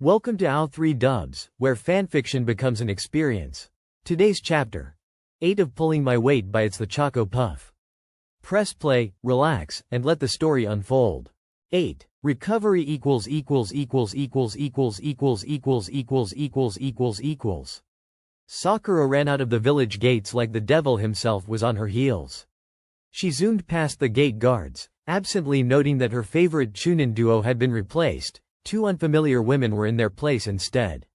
Welcome to OW 3 Dubs, where fanfiction becomes an experience. Today's chapter. 8 of Pulling My Weight by itsthechocopuff. Press play, relax, and let the story unfold. 8. Recovery. Sakura ran out of the village gates like the devil himself was on her heels. She zoomed past the gate guards, absently noting that her favorite Chunin duo had been replaced. 2 unfamiliar women were in their place instead.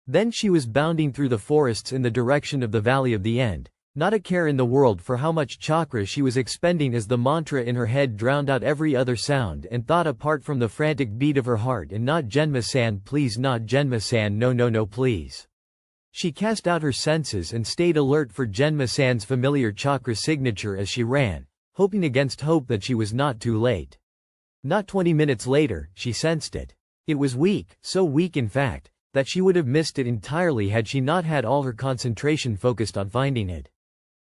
Then she was bounding through the forests in the direction of the Valley of the End, not a care in the world for how much chakra she was expending as the mantra in her head drowned out every other sound and thought apart from the frantic beat of her heart and not Genma-san please, not Genma-san, no please. She cast out her senses and stayed alert for Genma-san's familiar chakra signature as she ran, hoping against hope that she was not too late. Not 20 minutes later, she sensed it. It was weak, so weak in fact, that she would have missed it entirely had she not had all her concentration focused on finding it.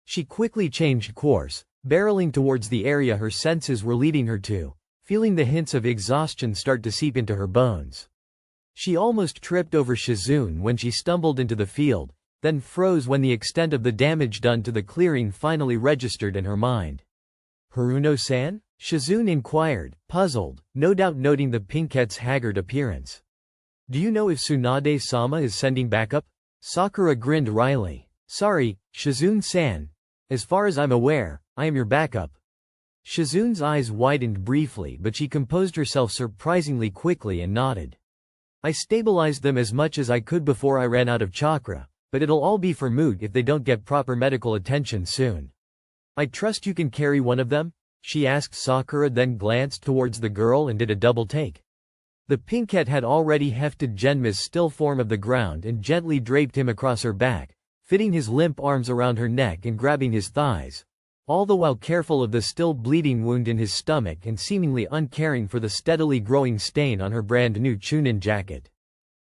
She quickly changed course, barreling towards the area her senses were leading her to, feeling the hints of exhaustion start to seep into her bones. She almost tripped over Shizune when she stumbled into the field, then froze when the extent of the damage done to the clearing finally registered in her mind. Haruno-san? Shizune inquired, puzzled, no doubt noting the pinkette's haggard appearance. Do you know if Tsunade-sama is sending backup? Sakura grinned wryly. Sorry, Shizune-san. As far as I'm aware, I am your backup. Shizune's eyes widened briefly but she composed herself surprisingly quickly and nodded. I stabilized them as much as I could before I ran out of chakra, but it'll all be for moot if they don't get proper medical attention soon. I trust you can carry one of them? She asked Sakura, then glanced towards the girl and did a double take. The pinkette had already hefted Genma's still form of the ground and gently draped him across her back, fitting his limp arms around her neck and grabbing his thighs, all the while careful of the still bleeding wound in his stomach and seemingly uncaring for the steadily growing stain on her brand new Chunin jacket.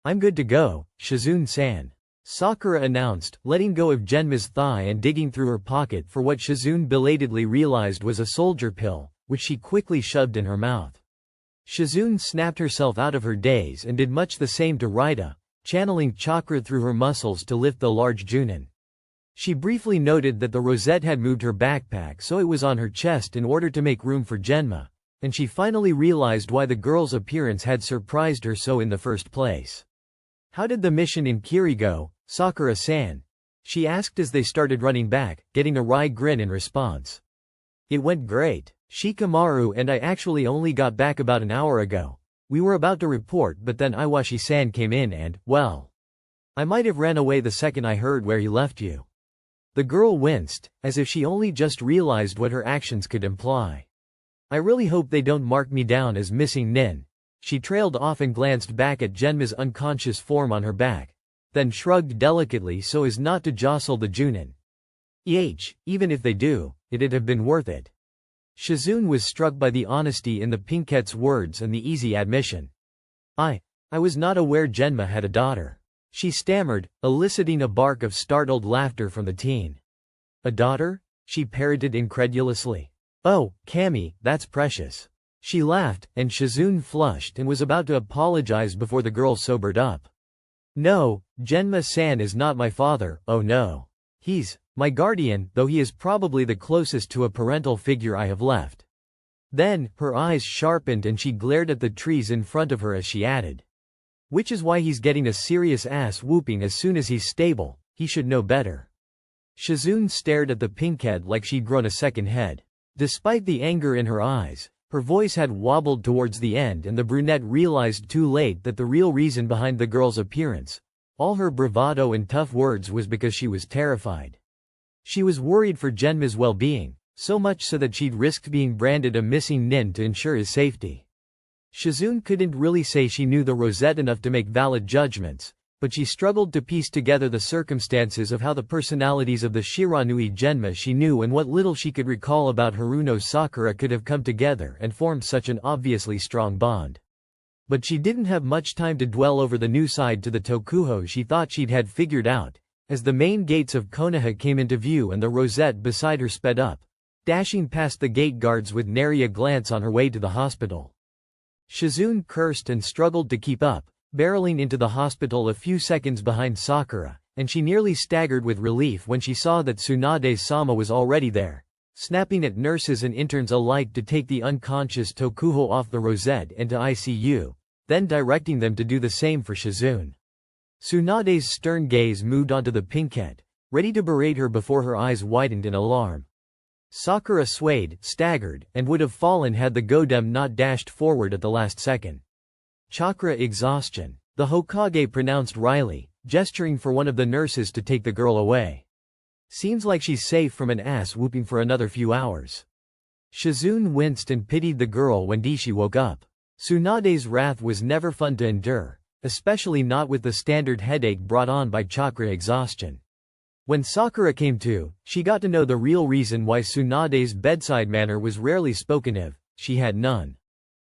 I'm good to go, Shizune-san. Sakura announced, letting go of Genma's thigh and digging through her pocket for what Shizune belatedly realized was a soldier pill, which she quickly shoved in her mouth. Shizune snapped herself out of her daze and did much the same to Raida, channeling chakra through her muscles to lift the large Junin. She briefly noted that the rosette had moved her backpack so it was on her chest in order to make room for Genma, and she finally realized why the girl's appearance had surprised her so in the first place. How did the mission in Kiri go, Sakura-san? She asked as they started running back, getting a wry grin in response. It went great. Shikamaru and I actually only got back about an hour ago. We were about to report but then Iwashi-san came in and, well, I might have ran away the second I heard where he left you. The girl winced, as if she only just realized what her actions could imply. I really hope they don't mark me down as missing nin. She trailed off and glanced back at Genma's unconscious form on her back, then shrugged delicately so as not to jostle the Junin. Even if they do, it'd have been worth it. Shizune was struck by the honesty in the pinkette's words and the easy admission. I was not aware Genma had a daughter. She stammered, eliciting a bark of startled laughter from the teen. A daughter? She parroted incredulously. Oh, Kami, that's precious. She laughed, and Shizune flushed and was about to apologize before the girl sobered up. No, Genma-san is not my father, oh no. He's my guardian, though he is probably the closest to a parental figure I have left. Then, her eyes sharpened and she glared at the trees in front of her as she added. Which is why he's getting a serious ass whooping as soon as he's stable, he should know better. Shizune stared at the pinkette like she'd grown a second head. Despite the anger in her eyes, her voice had wobbled towards the end and the brunette realized too late that the real reason behind the girl's appearance, all her bravado and tough words, was because she was terrified. She was worried for Genma's well-being, so much so that she'd risked being branded a missing nin to ensure his safety. Shizune couldn't really say she knew the rosette enough to make valid judgments, but she struggled to piece together the circumstances of how the personalities of the Shiranui Genma she knew and what little she could recall about Haruno Sakura could have come together and formed such an obviously strong bond. But she didn't have much time to dwell over the new side to the Tokuho she thought she'd had figured out, as the main gates of Konoha came into view and the rosette beside her sped up, dashing past the gate guards with nary a glance on her way to the hospital. Shizune cursed and struggled to keep up, barreling into the hospital a few seconds behind Sakura, and she nearly staggered with relief when she saw that Tsunade-sama was already there, snapping at nurses and interns alike to take the unconscious Tokuho off the rosette and to ICU, then directing them to do the same for Shizune. Tsunade's stern gaze moved onto the pinkette, ready to berate her before her eyes widened in alarm. Sakura swayed, staggered, and would have fallen had the Godem not dashed forward at the last second. Chakra exhaustion, the Hokage pronounced wryly, gesturing for one of the nurses to take the girl away. Seems like she's safe from an ass whooping for another few hours. Shizune winced and pitied the girl when Dishi woke up. Tsunade's wrath was never fun to endure, especially not with the standard headache brought on by chakra exhaustion. When Sakura came to, she got to know the real reason why Tsunade's bedside manner was rarely spoken of. She had none.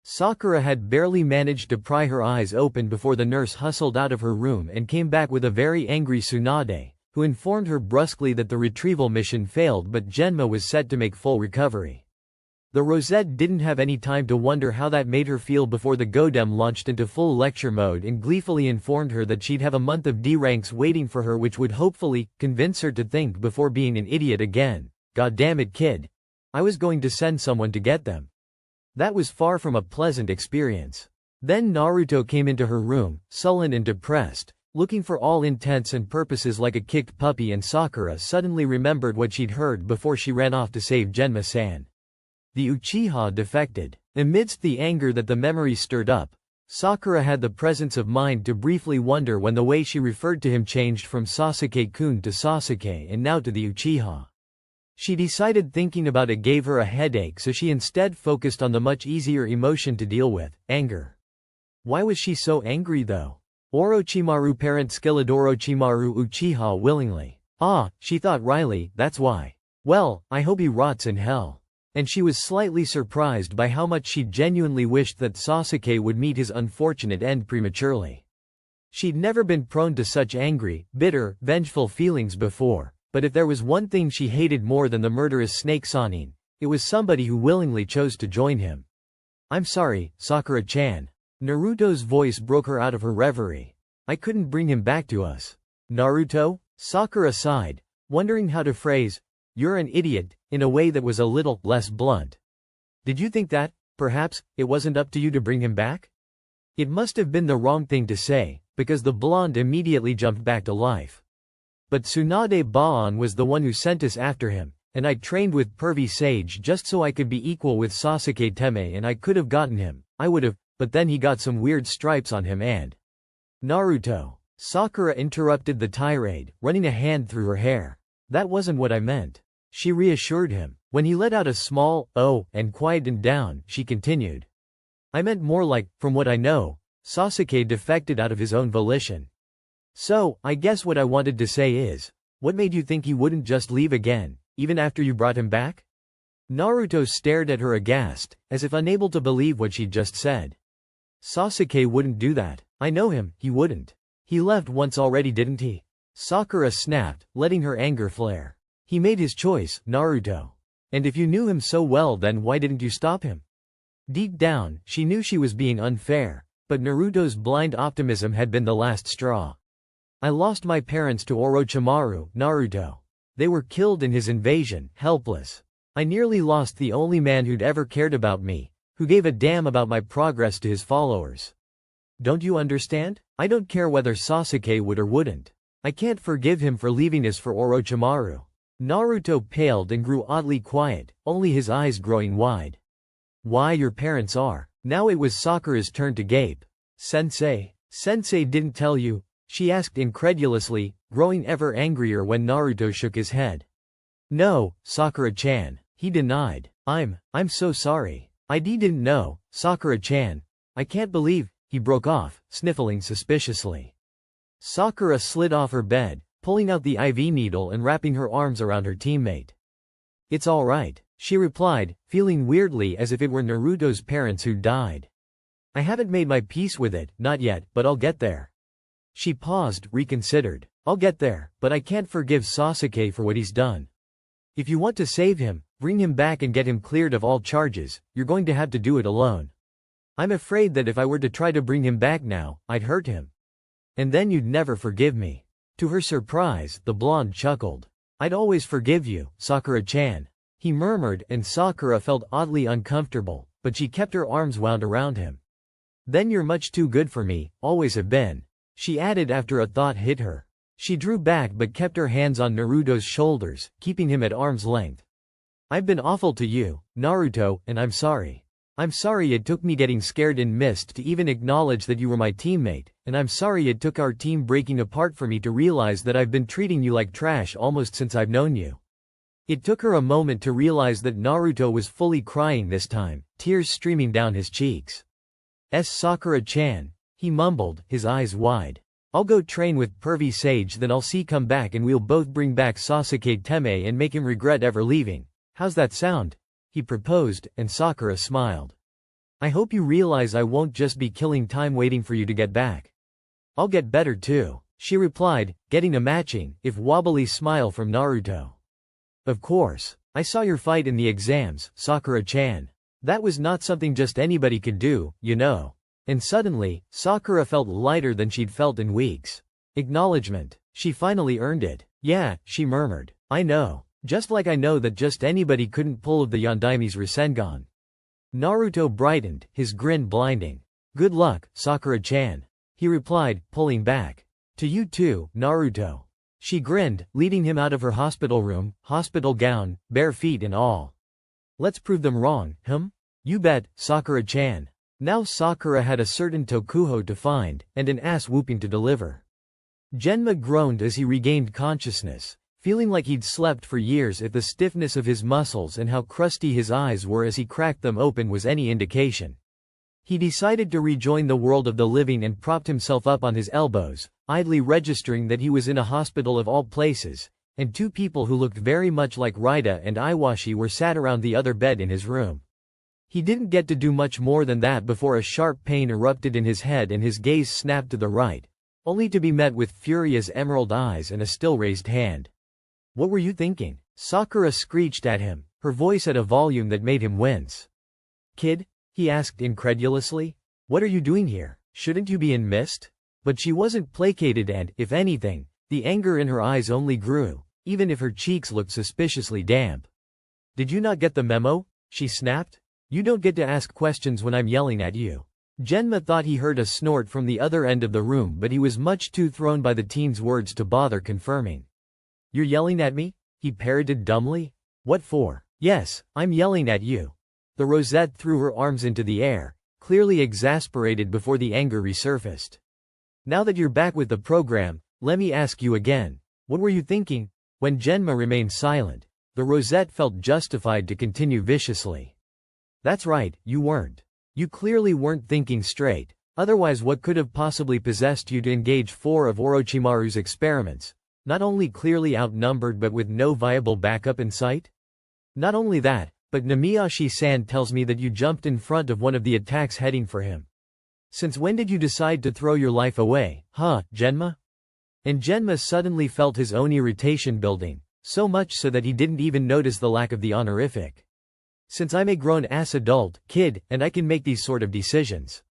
Sakura had barely managed to pry her eyes open before the nurse hustled out of her room and came back with a very angry Tsunade, who informed her brusquely that the retrieval mission failed but Genma was set to make full recovery. The Rosette didn't have any time to wonder how that made her feel before the Godem launched into full lecture mode and gleefully informed her that she'd have a month of D ranks waiting for her, which would hopefully convince her to think before being an idiot again. God damn it, kid. I was going to send someone to get them. That was far from a pleasant experience. Then Naruto came into her room, sullen and depressed, looking for all intents and purposes like a kicked puppy, and Sakura suddenly remembered what she'd heard before she ran off to save Genma-san. The Uchiha defected. Amidst the anger that the memory stirred up, Sakura had the presence of mind to briefly wonder when the way she referred to him changed from Sasuke-kun to Sasuke and now to the Uchiha. She decided thinking about it gave her a headache, so she instead focused on the much easier emotion to deal with, anger. Why was she so angry though? Orochimaru parent skilled Orochimaru Uchiha willingly. Ah, she thought wryly, that's why. Well, I hope he rots in hell. And she was slightly surprised by how much she genuinely wished that Sasuke would meet his unfortunate end prematurely. She'd never been prone to such angry, bitter, vengeful feelings before, but if there was one thing she hated more than the murderous Snake Sanin, it was somebody who willingly chose to join him. I'm sorry, Sakura-chan. Naruto's voice broke her out of her reverie. I couldn't bring him back to us. Naruto? Sakura sighed, wondering how to phrase, "You're an idiot," in a way that was a little less blunt. Did you think that, perhaps, it wasn't up to you to bring him back? It must have been the wrong thing to say, because the blonde immediately jumped back to life. But Tsunade Baan was the one who sent us after him, and I trained with Pervy Sage just so I could be equal with Sasuke Teme, and I could have gotten him, I would have, but then he got some weird stripes on him and… Naruto. Sakura interrupted the tirade, running a hand through her hair. That wasn't what I meant. She reassured him. When he let out a small, oh, and quietened down, she continued. I meant more like, from what I know, Sasuke defected out of his own volition. So, I guess what I wanted to say is, what made you think he wouldn't just leave again, even after you brought him back? Naruto stared at her aghast, as if unable to believe what she'd just said. Sasuke wouldn't do that. I know him, he wouldn't. He left once already, didn't he? Sakura snapped, letting her anger flare. He made his choice, Naruto. And if you knew him so well, then why didn't you stop him? Deep down, she knew she was being unfair, but Naruto's blind optimism had been the last straw. I lost my parents to Orochimaru, Naruto. They were killed in his invasion, helpless. I nearly lost the only man who'd ever cared about me, who gave a damn about my progress to his followers. Don't you understand? I don't care whether Sasuke would or wouldn't. I can't forgive him for leaving us for Orochimaru. Naruto paled and grew oddly quiet, only his eyes growing wide. Why, your parents are. Now it was Sakura's turn to gape. Sensei didn't tell you? She asked incredulously, growing ever angrier when Naruto shook his head. No, Sakura-chan, he denied. I'm so sorry. I didn't know, Sakura-chan. I can't believe, he broke off, sniffling suspiciously. Sakura slid off her bed, pulling out the IV needle and wrapping her arms around her teammate. It's all right, she replied, feeling weirdly as if it were Naruto's parents who died. I haven't made my peace with it, not yet, but I'll get there. She paused, reconsidered. I'll get there, but I can't forgive Sasuke for what he's done. If you want to save him, bring him back and get him cleared of all charges, you're going to have to do it alone. I'm afraid that if I were to try to bring him back now, I'd hurt him. And then you'd never forgive me." To her surprise, the blonde chuckled. "I'd always forgive you, Sakura-chan," he murmured, and Sakura felt oddly uncomfortable, but she kept her arms wound around him. "Then you're much too good for me, always have been," she added after a thought hit her. She drew back but kept her hands on Naruto's shoulders, keeping him at arm's length. "I've been awful to you, Naruto, and I'm sorry. I'm sorry it took me getting scared and missed to even acknowledge that you were my teammate, and I'm sorry it took our team breaking apart for me to realize that I've been treating you like trash almost since I've known you." It took her a moment to realize that Naruto was fully crying this time, tears streaming down his cheeks. Sakura-chan," he mumbled, his eyes wide. "I'll go train with Pervy Sage, then I'll come back and we'll both bring back Sasuke Teme and make him regret ever leaving. How's that sound?" he proposed, and Sakura smiled. "I hope you realize I won't just be killing time waiting for you to get back. I'll get better too," she replied, getting a matching, if wobbly smile from Naruto. "Of course. I saw your fight in the exams, Sakura-chan. That was not something just anybody could do, you know." And suddenly, Sakura felt lighter than she'd felt in weeks. Acknowledgement. She finally earned it. "Yeah," she murmured. "I know. Just like I know that just anybody couldn't pull of the Yondaime's Rasengan." Naruto brightened, his grin blinding. "Good luck, Sakura-chan," he replied, pulling back. "To you too, Naruto." She grinned, leading him out of her hospital room, hospital gown, bare feet and all. "Let's prove them wrong, You bet, Sakura-chan." Now Sakura had a certain Tokuho to find, and an ass whooping to deliver. Genma groaned as he regained consciousness, feeling like he'd slept for years if the stiffness of his muscles and how crusty his eyes were as he cracked them open was any indication. He decided to rejoin the world of the living and propped himself up on his elbows, idly registering that he was in a hospital of all places, and two people who looked very much like Raida and Iwashi were sat around the other bed in his room. He didn't get to do much more than that before a sharp pain erupted in his head and his gaze snapped to the right, only to be met with furious emerald eyes and a still raised hand. "What were you thinking?" Sakura screeched at him, her voice at a volume that made him wince. "Kid?" he asked incredulously. "What are you doing here? Shouldn't you be in mist?" But she wasn't placated and, if anything, the anger in her eyes only grew, even if her cheeks looked suspiciously damp. "Did you not get the memo?" she snapped. "You don't get to ask questions when I'm yelling at you." Genma thought he heard a snort from the other end of the room, but he was much too thrown by the teen's words to bother confirming. "You're yelling at me?" he parroted dumbly. "What for?" "Yes, I'm yelling at you." The rosette threw her arms into the air, clearly exasperated before the anger resurfaced. "Now that you're back with the program, let me ask you again. What were you thinking?" When Genma remained silent, the rosette felt justified to continue viciously. "That's right, you weren't. You clearly weren't thinking straight. Otherwise what could have possibly possessed you to engage 4 of Orochimaru's experiments, not only clearly outnumbered but with no viable backup in sight? Not only that, but Namiyashi-san tells me that you jumped in front of one of the attacks heading for him. Since when did you decide to throw your life away, Genma?" And Genma suddenly felt his own irritation building, so much so that he didn't even notice the lack of the honorific. "Since I'm a grown-ass adult, kid, and I can make these sort of decisions,"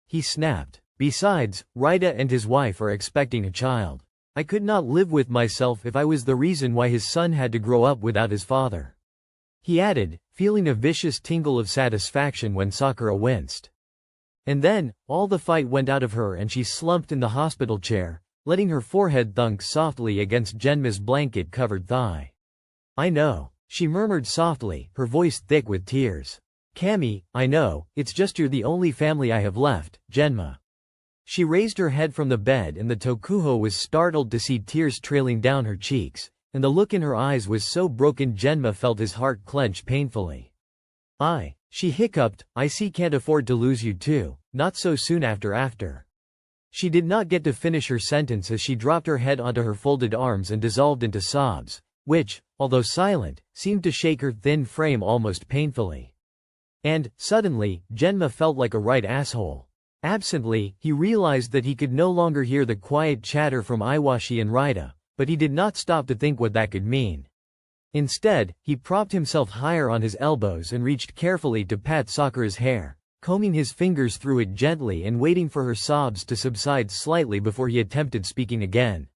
he snapped. "Besides, Raida and his wife are expecting a child. I could not live with myself if I was the reason why his son had to grow up without his father," he added, feeling a vicious tingle of satisfaction when Sakura winced. And then, all the fight went out of her and she slumped in the hospital chair, letting her forehead thunk softly against Genma's blanket-covered thigh. "I know," she murmured softly, her voice thick with tears. "Kami, I know, it's just you're the only family I have left, Genma." She raised her head from the bed and the Tokuho was startled to see tears trailing down her cheeks, and the look in her eyes was so broken Genma felt his heart clench painfully. She hiccuped, "I can't afford to lose you too, not so soon after." She did not get to finish her sentence as she dropped her head onto her folded arms and dissolved into sobs, which, although silent, seemed to shake her thin frame almost painfully. And, suddenly, Genma felt like a right asshole. Absently, he realized that he could no longer hear the quiet chatter from Iwashi and Raida, but he did not stop to think what that could mean. Instead, he propped himself higher on his elbows and reached carefully to pat Sakura's hair, combing his fingers through it gently and waiting for her sobs to subside slightly before he attempted speaking again.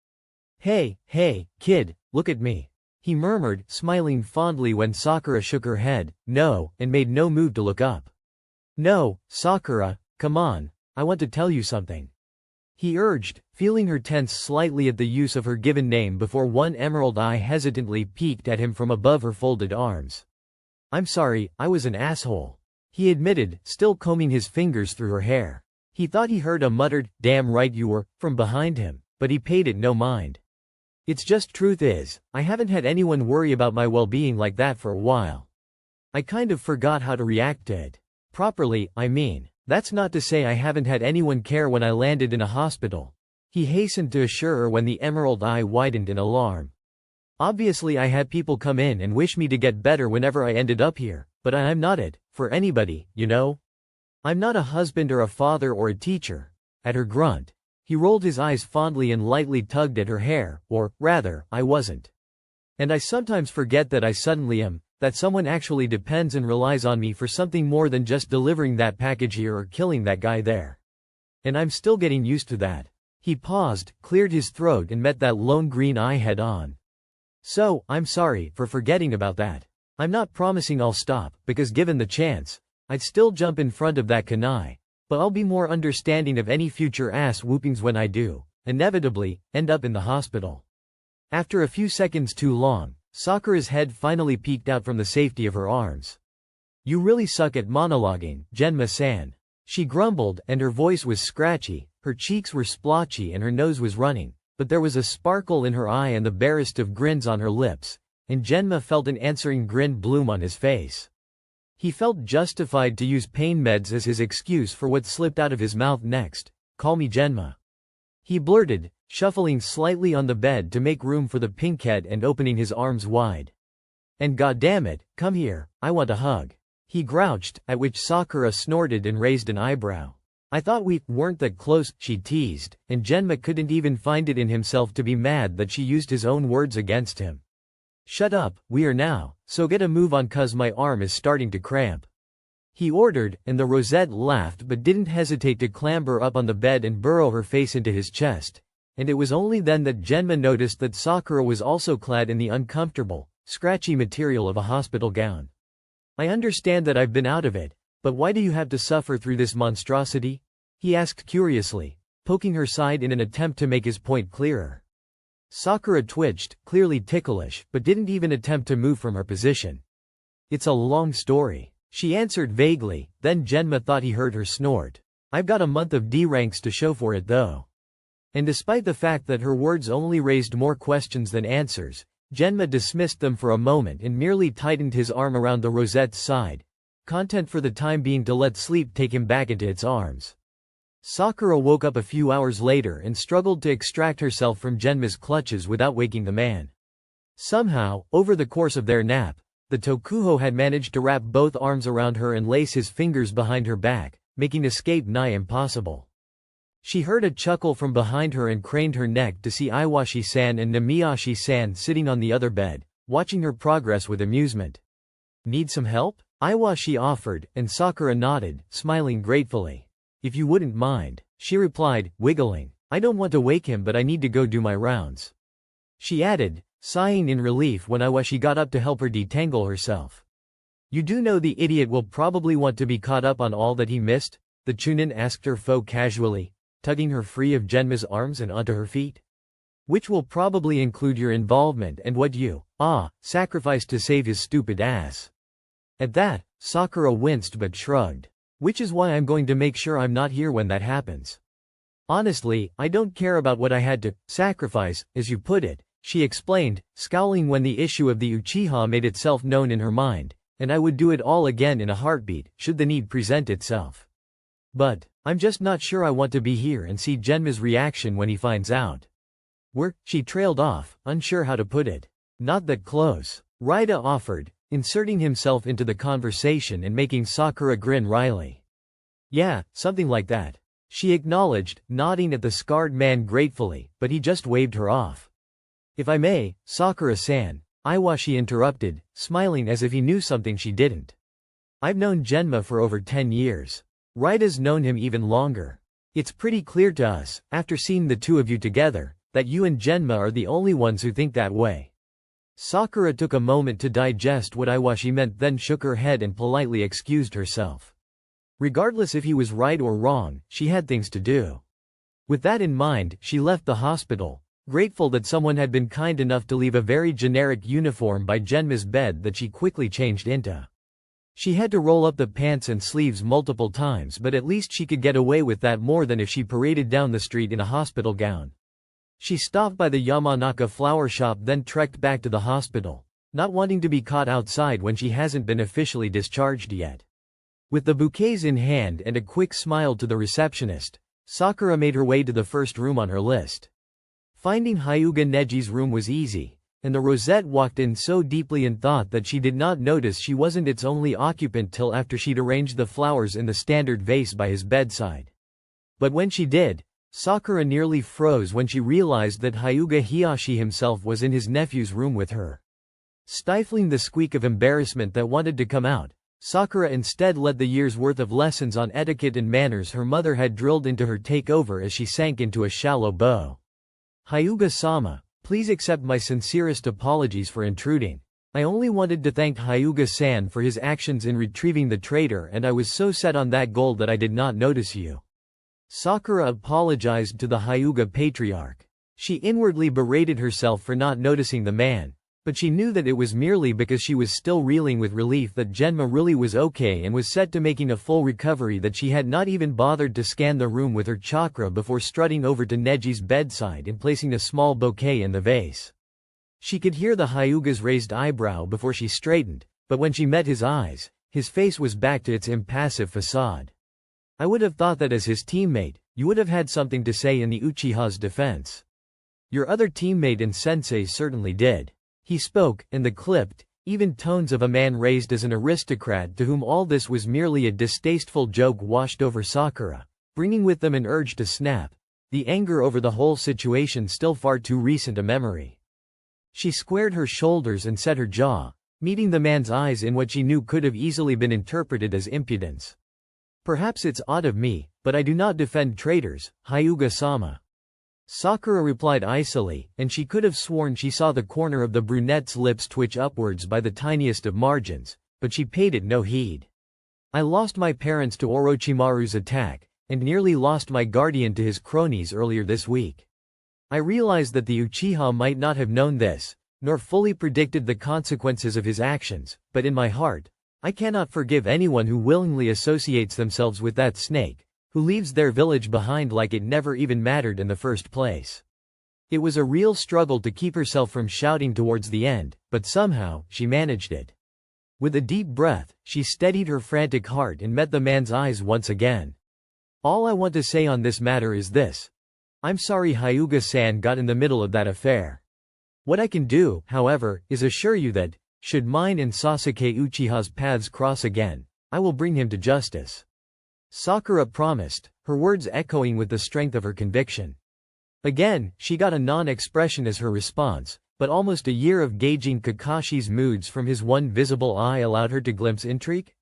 "Hey, kid, look at me," he murmured, smiling fondly when Sakura shook her head, no, and made no move to look up. "No, Sakura, come on, I want to tell you something," he urged, feeling her tense slightly at the use of her given name before one emerald eye hesitantly peeked at him from above her folded arms. "I'm sorry, I was an asshole," he admitted, still combing his fingers through her hair. He thought he heard a muttered, "Damn right you were," from behind him, but he paid it no mind. "It's just truth is, I haven't had anyone worry about my well-being like that for a while. I kind of forgot how to react to it. Properly, I mean. That's not to say I haven't had anyone care when I landed in a hospital," he hastened to assure her when the emerald eye widened in alarm. "Obviously I had people come in and wish me to get better whenever I ended up here, but I'm not it, for anybody, you know? I'm not a husband or a father or a teacher." At her grunt, he rolled his eyes fondly and lightly tugged at her hair, "Or, rather, I wasn't. And I sometimes forget that I suddenly am, that someone actually depends and relies on me for something more than just delivering that package here or killing that guy there. And I'm still getting used to that." He paused, cleared his throat and met that lone green eye head on. "So, I'm sorry for forgetting about that. I'm not promising I'll stop, because given the chance, I'd still jump in front of that kunai, but I'll be more understanding of any future ass whoopings when I do, inevitably, end up in the hospital." After a few seconds too long, Sakura's head finally peeked out from the safety of her arms. "You really suck at monologuing, Genma-san," she grumbled, and her voice was scratchy, her cheeks were splotchy and her nose was running, but there was a sparkle in her eye and the barest of grins on her lips, and Genma felt an answering grin bloom on his face. He felt justified to use pain meds as his excuse for what slipped out of his mouth next. "Call me Genma," he blurted, shuffling slightly on the bed to make room for the pinkhead and opening his arms wide. "And goddammit, come here, I want a hug," he grouched, at which Sakura snorted and raised an eyebrow. "I thought we weren't that close," she teased, and Genma couldn't even find it in himself to be mad that she used his own words against him. "Shut up, we are now, so get a move on cause my arm is starting to cramp," he ordered, and the rosette laughed but didn't hesitate to clamber up on the bed and burrow her face into his chest. And it was only then that Genma noticed that Sakura was also clad in the uncomfortable, scratchy material of a hospital gown. "I understand that I've been out of it, but why do you have to suffer through this monstrosity?" he asked curiously, poking her side in an attempt to make his point clearer. Sakura twitched, clearly ticklish, but didn't even attempt to move from her position. "It's a long story," she answered vaguely, then Genma thought he heard her snort. "I've got a month of D ranks to show for it though." And despite the fact that her words only raised more questions than answers, Genma dismissed them for a moment and merely tightened his arm around the rosette's side, content for the time being to let sleep take him back into its arms. Sakura woke up a few hours later and struggled to extract herself from Genma's clutches without waking the man. Somehow, over the course of their nap, the Tokuho had managed to wrap both arms around her and lace his fingers behind her back, making escape nigh impossible. She heard a chuckle from behind her and craned her neck to see Iwashi-san and Namiyashi-san sitting on the other bed, watching her progress with amusement. "Need some help?" Iwashi offered, and Sakura nodded, smiling gratefully. "If you wouldn't mind," she replied, wiggling. "I don't want to wake him but I need to go do my rounds," she added, sighing in relief when Iwashi got up to help her detangle herself. "You do know the idiot will probably want to be caught up on all that he missed?" the Chunin asked her foe casually, tugging her free of Genma's arms and onto her feet. "Which will probably include your involvement and what you, sacrificed to save his stupid ass." At that, Sakura winced but shrugged. "Which is why I'm going to make sure I'm not here when that happens. Honestly, I don't care about what I had to sacrifice, as you put it," she explained, scowling when the issue of the Uchiha made itself known in her mind, "and I would do it all again in a heartbeat, should the need present itself. But I'm just not sure I want to be here and see Genma's reaction when he finds out. She trailed off, unsure how to put it. "Not that close," Raida offered, inserting himself into the conversation and making Sakura grin wryly. "Yeah, something like that," she acknowledged, nodding at the scarred man gratefully, but he just waved her off. "If I may, Sakura-san," Iwashi interrupted, smiling as if he knew something she didn't. "I've known Genma for over 10 years. Raida's known him even longer. It's pretty clear to us, after seeing the two of you together, that you and Genma are the only ones who think that way. Sakura took a moment to digest what Iwashi meant, then shook her head and politely excused herself. Regardless if he was right or wrong, she had things to do. With that in mind, she left the hospital, grateful that someone had been kind enough to leave a very generic uniform by Genma's bed that she quickly changed into. She had to roll up the pants and sleeves multiple times, but at least she could get away with that more than if she paraded down the street in a hospital gown. She stopped by the Yamanaka flower shop, then trekked back to the hospital, not wanting to be caught outside when she hasn't been officially discharged yet. With the bouquets in hand and a quick smile to the receptionist, Sakura made her way to the first room on her list. Finding Hyuga Neji's room was easy, and the Rosette walked in so deeply in thought that she did not notice she wasn't its only occupant till after she'd arranged the flowers in the standard vase by his bedside. But when she did, Sakura nearly froze when she realized that Hyuga Hiyashi himself was in his nephew's room with her. Stifling the squeak of embarrassment that wanted to come out, Sakura instead let the year's worth of lessons on etiquette and manners her mother had drilled into her take over as she sank into a shallow bow. Hyuga-sama, please accept my sincerest apologies for intruding. I only wanted to thank Hyuga-san for his actions in retrieving the traitor, and I was so set on that goal that I did not notice you. Sakura apologized to the Hyuga patriarch. She inwardly berated herself for not noticing the man, but she knew that it was merely because she was still reeling with relief that Genma really was okay and was set to making a full recovery that she had not even bothered to scan the room with her chakra before strutting over to Neji's bedside and placing a small bouquet in the vase. She could hear the Hyuga's raised eyebrow before she straightened, but when she met his eyes, his face was back to its impassive facade. I would have thought that as his teammate, you would have had something to say in the Uchiha's defense. Your other teammate and sensei certainly did. He spoke, in the clipped, even tones of a man raised as an aristocrat to whom all this was merely a distasteful joke washed over Sakura, bringing with them an urge to snap, the anger over the whole situation still far too recent a memory. She squared her shoulders and set her jaw, meeting the man's eyes in what she knew could have easily been interpreted as impudence. Perhaps it's odd of me, but I do not defend traitors, Hyuga-sama. Sakura replied icily, and she could have sworn she saw the corner of the brunette's lips twitch upwards by the tiniest of margins, but she paid it no heed. I lost my parents to Orochimaru's attack, and nearly lost my guardian to his cronies earlier this week. I realized that the Uchiha might not have known this, nor fully predicted the consequences of his actions, but in my heart, I cannot forgive anyone who willingly associates themselves with that snake, who leaves their village behind like it never even mattered in the first place. It was a real struggle to keep herself from shouting towards the end, but somehow, she managed it. With a deep breath, she steadied her frantic heart and met the man's eyes once again. All I want to say on this matter is this. I'm sorry Hyuga-san got in the middle of that affair. What I can do, however, is assure you that, should mine and Sasuke Uchiha's paths cross again, I will bring him to justice. Sakura promised, her words echoing with the strength of her conviction. Again, she got a non-expression as her response, but almost a year of gauging Kakashi's moods from his one visible eye allowed her to glimpse intrigue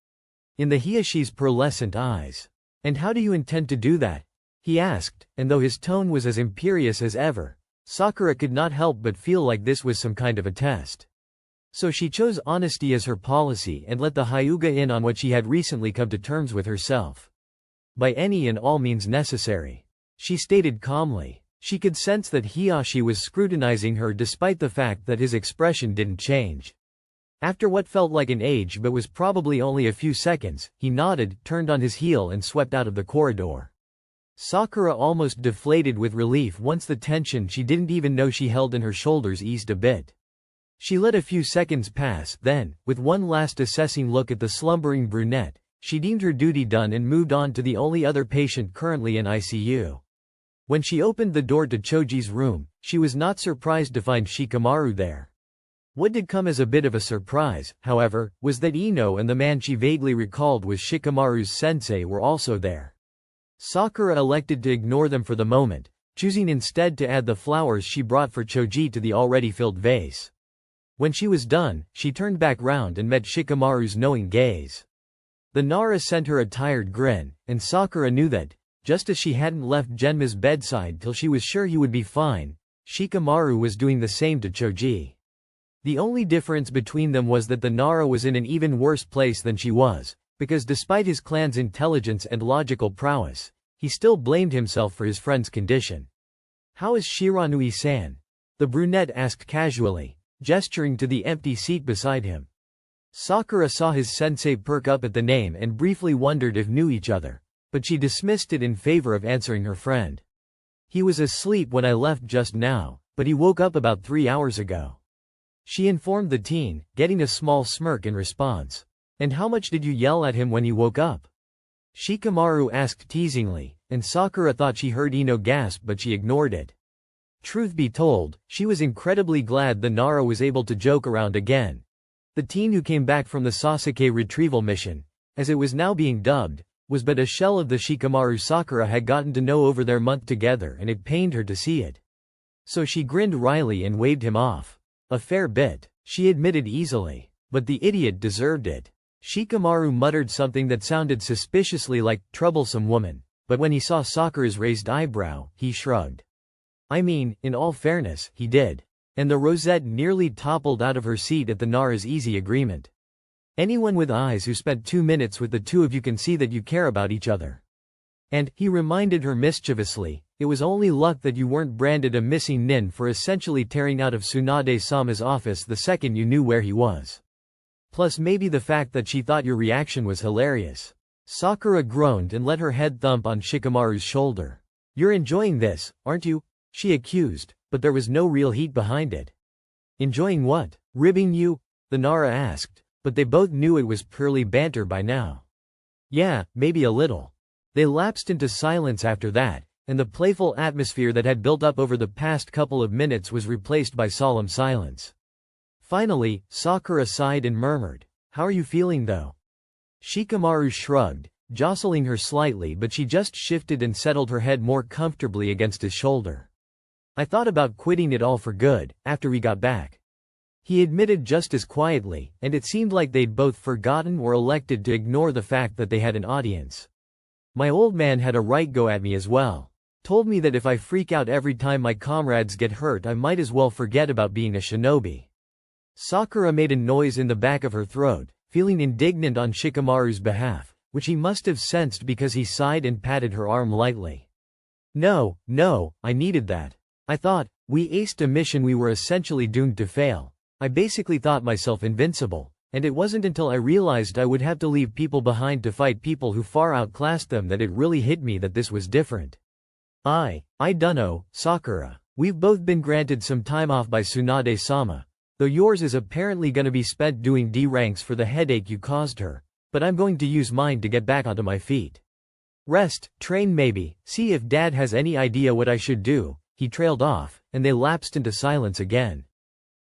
in the Hiyashi's pearlescent eyes. And how do you intend to do that? He asked, and though his tone was as imperious as ever, Sakura could not help but feel like this was some kind of a test. So she chose honesty as her policy and let the Hyuga in on what she had recently come to terms with herself. By any and all means necessary. She stated calmly. She could sense that Hiyashi was scrutinizing her despite the fact that his expression didn't change. After what felt like an age but was probably only a few seconds, he nodded, turned on his heel and swept out of the corridor. Sakura almost deflated with relief once the tension she didn't even know she held in her shoulders eased a bit. She let a few seconds pass, then, with one last assessing look at the slumbering brunette, she deemed her duty done and moved on to the only other patient currently in ICU. When she opened the door to Choji's room, she was not surprised to find Shikamaru there. What did come as a bit of a surprise, however, was that Ino and the man she vaguely recalled was Shikamaru's sensei were also there. Sakura elected to ignore them for the moment, choosing instead to add the flowers she brought for Choji to the already filled vase. When she was done, she turned back round and met Shikamaru's knowing gaze. The Nara sent her a tired grin, and Sakura knew that, just as she hadn't left Genma's bedside till she was sure he would be fine, Shikamaru was doing the same to Choji. The only difference between them was that the Nara was in an even worse place than she was, because despite his clan's intelligence and logical prowess, he still blamed himself for his friend's condition. "How is Shiranui-san?" the brunette asked casually, gesturing to the empty seat beside him. Sakura saw his sensei perk up at the name and briefly wondered if knew each other, but she dismissed it in favor of answering her friend. "He was asleep when I left just now, but he woke up about 3 hours ago," she informed the teen, getting a small smirk in response. "And how much did you yell at him when he woke up?" Shikamaru asked teasingly, and Sakura thought she heard Ino gasp, but she ignored it. Truth be told, she was incredibly glad the Nara was able to joke around again. The teen who came back from the Sasuke retrieval mission, as it was now being dubbed, was but a shell of the Shikamaru Sakura had gotten to know over their month together, and it pained her to see it. So she grinned wryly and waved him off. "A fair bit," she admitted easily, "but the idiot deserved it." Shikamaru muttered something that sounded suspiciously like "troublesome woman," but when he saw Sakura's raised eyebrow, he shrugged. "I mean, in all fairness, he did." And the rosette nearly toppled out of her seat at the Nara's easy agreement. "Anyone with eyes who spent 2 minutes with the two of you can see that you care about each other." And, he reminded her mischievously, it was only luck that you weren't branded a missing nin for essentially tearing out of Tsunade-sama's office the second you knew where he was. Plus maybe the fact that she thought your reaction was hilarious. Sakura groaned and let her head thump on Shikamaru's shoulder. "You're enjoying this, aren't you?" she accused, but there was no real heat behind it. "Enjoying what? Ribbing you?" the Nara asked, but they both knew it was purely banter by now. "Yeah, maybe a little." They lapsed into silence after that, and the playful atmosphere that had built up over the past couple of minutes was replaced by solemn silence. Finally, Sakura sighed and murmured, "How are you feeling though?" Shikamaru shrugged, jostling her slightly, but she just shifted and settled her head more comfortably against his shoulder. "I thought about quitting it all for good, after we got back," he admitted just as quietly, and it seemed like they'd both forgotten or elected to ignore the fact that they had an audience. "My old man had a right go at me as well. Told me that if I freak out every time my comrades get hurt I might as well forget about being a shinobi." Sakura made a noise in the back of her throat, feeling indignant on Shikamaru's behalf, which he must have sensed because he sighed and patted her arm lightly. No, I needed that. I thought, we aced a mission we were essentially doomed to fail. I basically thought myself invincible, and it wasn't until I realized I would have to leave people behind to fight people who far outclassed them that it really hit me that this was different. I dunno, Sakura. We've both been granted some time off by Tsunade-sama. Though yours is apparently gonna be spent doing D ranks for the headache you caused her, but I'm going to use mine to get back onto my feet. Rest, train maybe, see if Dad has any idea what I should do." He trailed off, and they lapsed into silence again.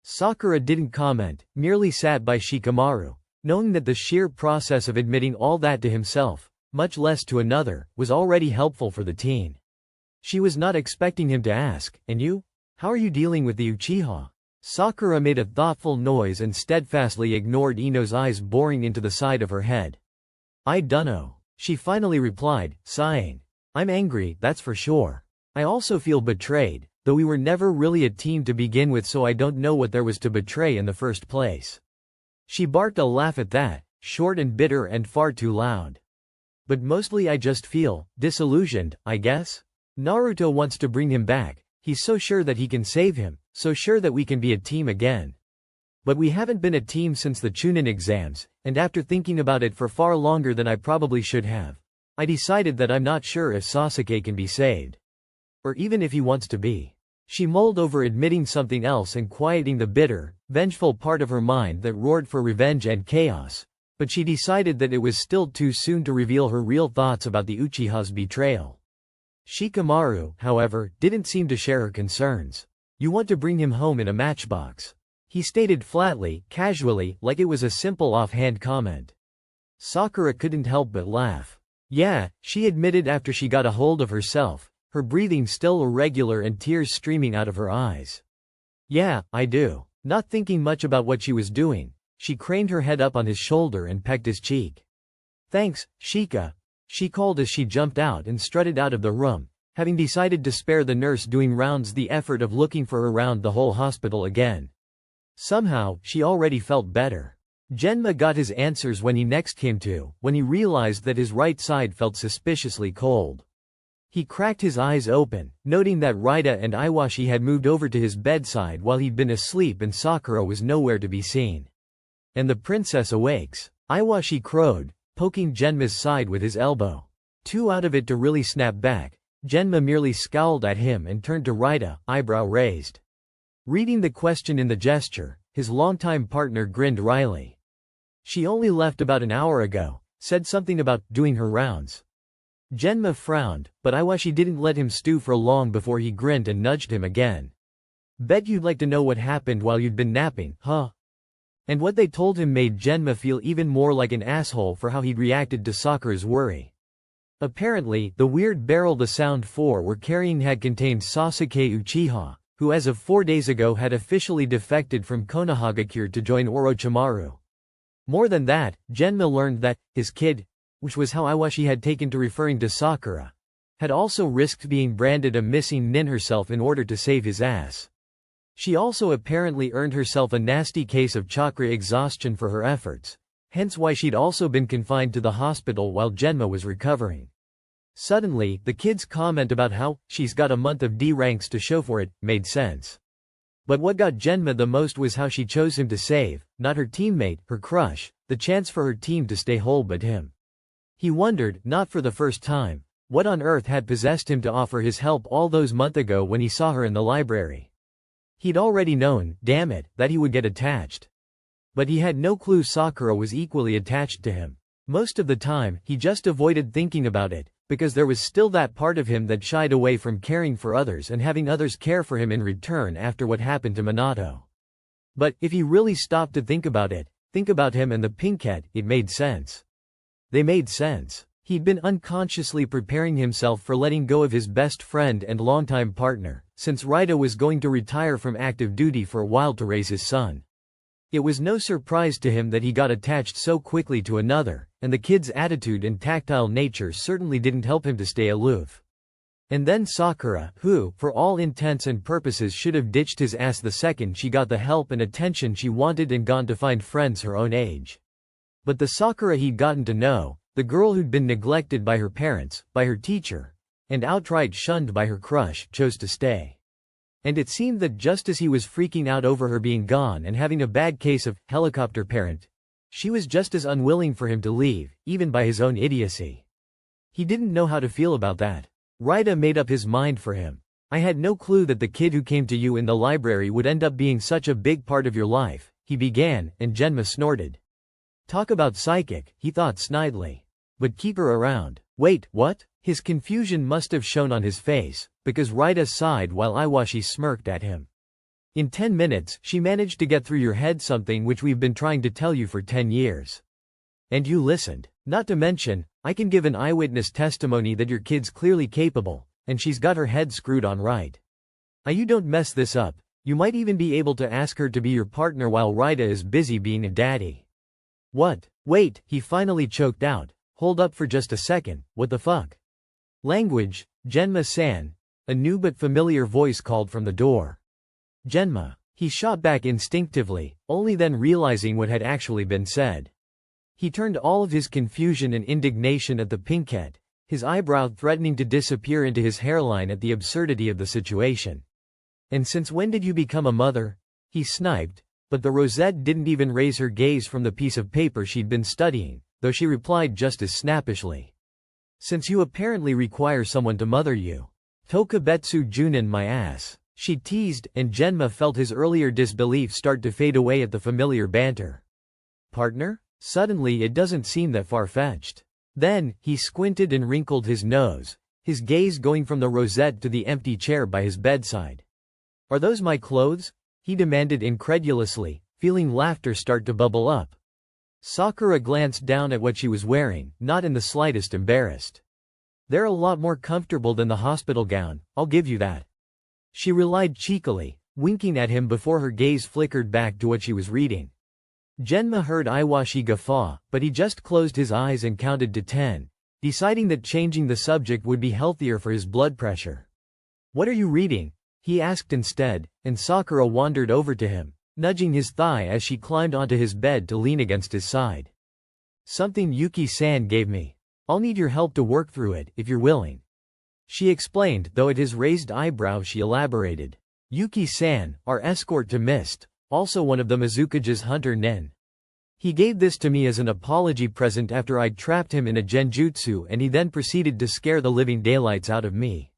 Sakura didn't comment, merely sat by Shikamaru, knowing that the sheer process of admitting all that to himself, much less to another, was already helpful for the teen. She was not expecting him to ask, "And you? How are you dealing with the Uchiha?" Sakura made a thoughtful noise and steadfastly ignored Ino's eyes boring into the side of her head. "I dunno," she finally replied, sighing. "I'm angry, that's for sure. I also feel betrayed, though we were never really a team to begin with, so I don't know what there was to betray in the first place." She barked a laugh at that, short and bitter and far too loud. "But mostly I just feel disillusioned, I guess. Naruto wants to bring him back. He's so sure that he can save him, so sure that we can be a team again. But we haven't been a team since the Chunin exams, and after thinking about it for far longer than I probably should have, I decided that I'm not sure if Sasuke can be saved. Or even if he wants to be." She mulled over admitting something else and quieting the bitter, vengeful part of her mind that roared for revenge and chaos, but she decided that it was still too soon to reveal her real thoughts about the Uchiha's betrayal. Shikamaru, however, didn't seem to share her concerns. "You want to bring him home in a matchbox," he stated flatly, casually, like it was a simple offhand comment. Sakura couldn't help but laugh. "Yeah," she admitted after she got a hold of herself, her breathing still irregular and tears streaming out of her eyes. "Yeah, I do." Not thinking much about what she was doing, she craned her head up on his shoulder and pecked his cheek. Thanks, Shika, she called as she jumped out and strutted out of the room, having decided to spare the nurse doing rounds the effort of looking for her around the whole hospital again. Somehow, she already felt better. Genma got his answers when he next came to, when he realized that his right side felt suspiciously cold. He cracked his eyes open, noting that Raida and Iwashi had moved over to his bedside while he'd been asleep and Sakura was nowhere to be seen. And the princess awakes. Iwashi crowed, poking Genma's side with his elbow. Too out of it to really snap back, Genma merely scowled at him and turned to Raida, eyebrow raised. Reading the question in the gesture, his longtime partner grinned wryly. She only left about an hour ago, said something about doing her rounds. Genma frowned, but Iwashi didn't let him stew for long before he grinned and nudged him again. Bet you'd like to know what happened while you'd been napping, huh? And what they told him made Genma feel even more like an asshole for how he'd reacted to Sakura's worry. Apparently, the weird barrel the Sound 4 were carrying had contained Sasuke Uchiha, who as of 4 days ago had officially defected from Konohagakure to join Orochimaru. More than that, Genma learned that his kid, which was how Iwashi had taken to referring to Sakura, had also risked being branded a missing nin herself in order to save his ass. She also apparently earned herself a nasty case of chakra exhaustion for her efforts, hence why she'd also been confined to the hospital while Genma was recovering. Suddenly, the kid's comment about how she's got a month of D ranks to show for it made sense. But what got Genma the most was how she chose him to save, not her teammate, her crush, the chance for her team to stay whole but him. He wondered, not for the first time, what on earth had possessed him to offer his help all those months ago when he saw her in the library. He'd already known, damn it, that he would get attached. But he had no clue Sakura was equally attached to him. Most of the time, he just avoided thinking about it, because there was still that part of him that shied away from caring for others and having others care for him in return after what happened to Minato. But, if he really stopped to think about him and the pinkhead, it made sense. They made sense. He'd been unconsciously preparing himself for letting go of his best friend and longtime partner, since Raida was going to retire from active duty for a while to raise his son. It was no surprise to him that he got attached so quickly to another, and the kid's attitude and tactile nature certainly didn't help him to stay aloof. And then Sakura, who, for all intents and purposes should have ditched his ass the second she got the help and attention she wanted and gone to find friends her own age. But the Sakura he'd gotten to know, the girl who'd been neglected by her parents, by her teacher, and outright shunned by her crush, chose to stay. And it seemed that just as he was freaking out over her being gone and having a bad case of helicopter parent, she was just as unwilling for him to leave, even by his own idiocy. He didn't know how to feel about that. Raida made up his mind for him. I had no clue that the kid who came to you in the library would end up being such a big part of your life, he began, and Genma snorted. Talk about psychic, he thought snidely. But keep her around. Wait, what? His confusion must have shown on his face, because Raida sighed while Iwashi smirked at him. In 10 minutes, she managed to get through your head something which we've been trying to tell you for 10 years. And you listened. Not to mention, I can give an eyewitness testimony that your kid's clearly capable, and she's got her head screwed on right. You don't mess this up. You might even be able to ask her to be your partner while Raida is busy being a daddy. What? Wait, he finally choked out. Hold up for just a second, what the fuck? Language, Genma-san, a new but familiar voice called from the door. Genma. He shot back instinctively, only then realizing what had actually been said. He turned all of his confusion and indignation at the pinkhead, his eyebrow threatening to disappear into his hairline at the absurdity of the situation. And since when did you become a mother? He sniped, but the rosette didn't even raise her gaze from the piece of paper she'd been studying, though she replied just as snappishly. Since you apparently require someone to mother you. Tokubetsu Junin my ass. She teased, and Genma felt his earlier disbelief start to fade away at the familiar banter. Partner? Suddenly it doesn't seem that far-fetched. Then, he squinted and wrinkled his nose, his gaze going from the rosette to the empty chair by his bedside. Are those my clothes? He demanded incredulously, feeling laughter start to bubble up. Sakura glanced down at what she was wearing, not in the slightest embarrassed. They're a lot more comfortable than the hospital gown, I'll give you that. She relied cheekily, winking at him before her gaze flickered back to what she was reading. Genma heard Iwashi guffaw, but he just closed his eyes and counted to 10, deciding that changing the subject would be healthier for his blood pressure. "What are you reading?" he asked instead, and Sakura wandered over to him, nudging his thigh as she climbed onto his bed to lean against his side. "Something Yuki-san gave me. I'll need your help to work through it, if you're willing," she explained, though at his raised eyebrow she elaborated. "Yuki-san, our escort to Mist, also one of the Mizukage's hunter Nen. He gave this to me as an apology present after I'd trapped him in a genjutsu and he then proceeded to scare the living daylights out of me,"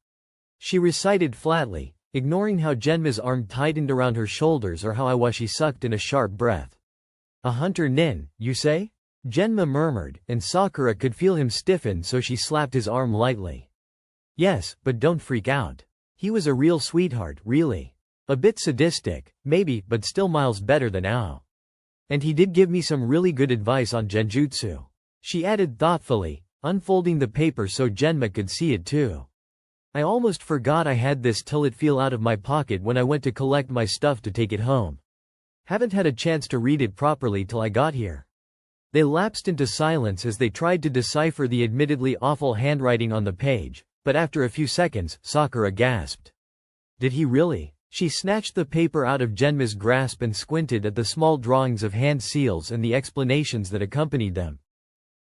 she recited flatly, ignoring how Genma's arm tightened around her shoulders or how Iwashi sucked in a sharp breath. "A hunter Nin, you say?" Genma murmured, and Sakura could feel him stiffen, so she slapped his arm lightly. "Yes, but don't freak out. He was a real sweetheart, really. A bit sadistic, maybe, but still miles better than Ao. And he did give me some really good advice on genjutsu," she added thoughtfully, unfolding the paper so Genma could see it too. "I almost forgot I had this till it fell out of my pocket when I went to collect my stuff to take it home. Haven't had a chance to read it properly till I got here." They lapsed into silence as they tried to decipher the admittedly awful handwriting on the page, but after a few seconds, Sakura gasped. "Did he really?" She snatched the paper out of Genma's grasp and squinted at the small drawings of hand seals and the explanations that accompanied them.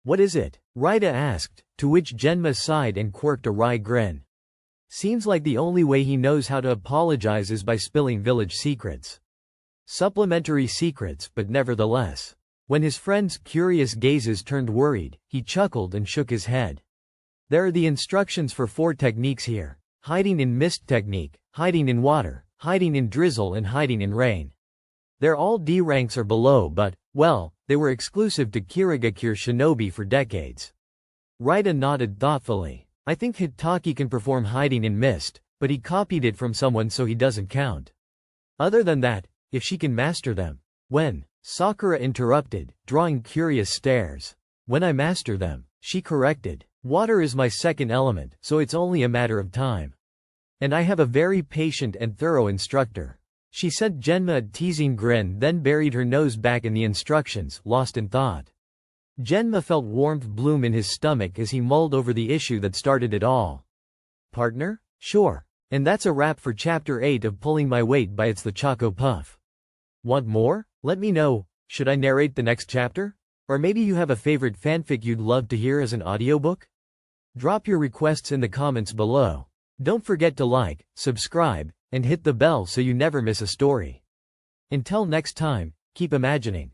"What is it?" Raida asked, to which Genma sighed and quirked a wry grin. "Seems like the only way he knows how to apologize is by spilling village secrets. Supplementary secrets, but nevertheless." When his friend's curious gazes turned worried, he chuckled and shook his head. "There are the instructions for 4 techniques here. Hiding in mist technique, hiding in water, hiding in drizzle and hiding in rain. They're all D ranks or below but, well, they were exclusive to Kirigakure shinobi for decades." Raida nodded thoughtfully. "I think Hitaki can perform hiding in mist, but he copied it from someone so he doesn't count. Other than that, if she can master them." "When?" Sakura interrupted, drawing curious stares. "When I master them," she corrected. "Water is my second element, so it's only a matter of time. And I have a very patient and thorough instructor." She sent Genma a teasing grin, then buried her nose back in the instructions, lost in thought. Genma felt warmth bloom in his stomach as he mulled over the issue that started it all. "Partner? Sure. And that's a wrap for Chapter 8 of Pulling My Weight by It's the Choco Puff. Want more? Let me know. Should I narrate the next chapter? Or maybe you have a favorite fanfic you'd love to hear as an audiobook? Drop your requests in the comments below. Don't forget to like, subscribe, and hit the bell so you never miss a story. Until next time, keep imagining.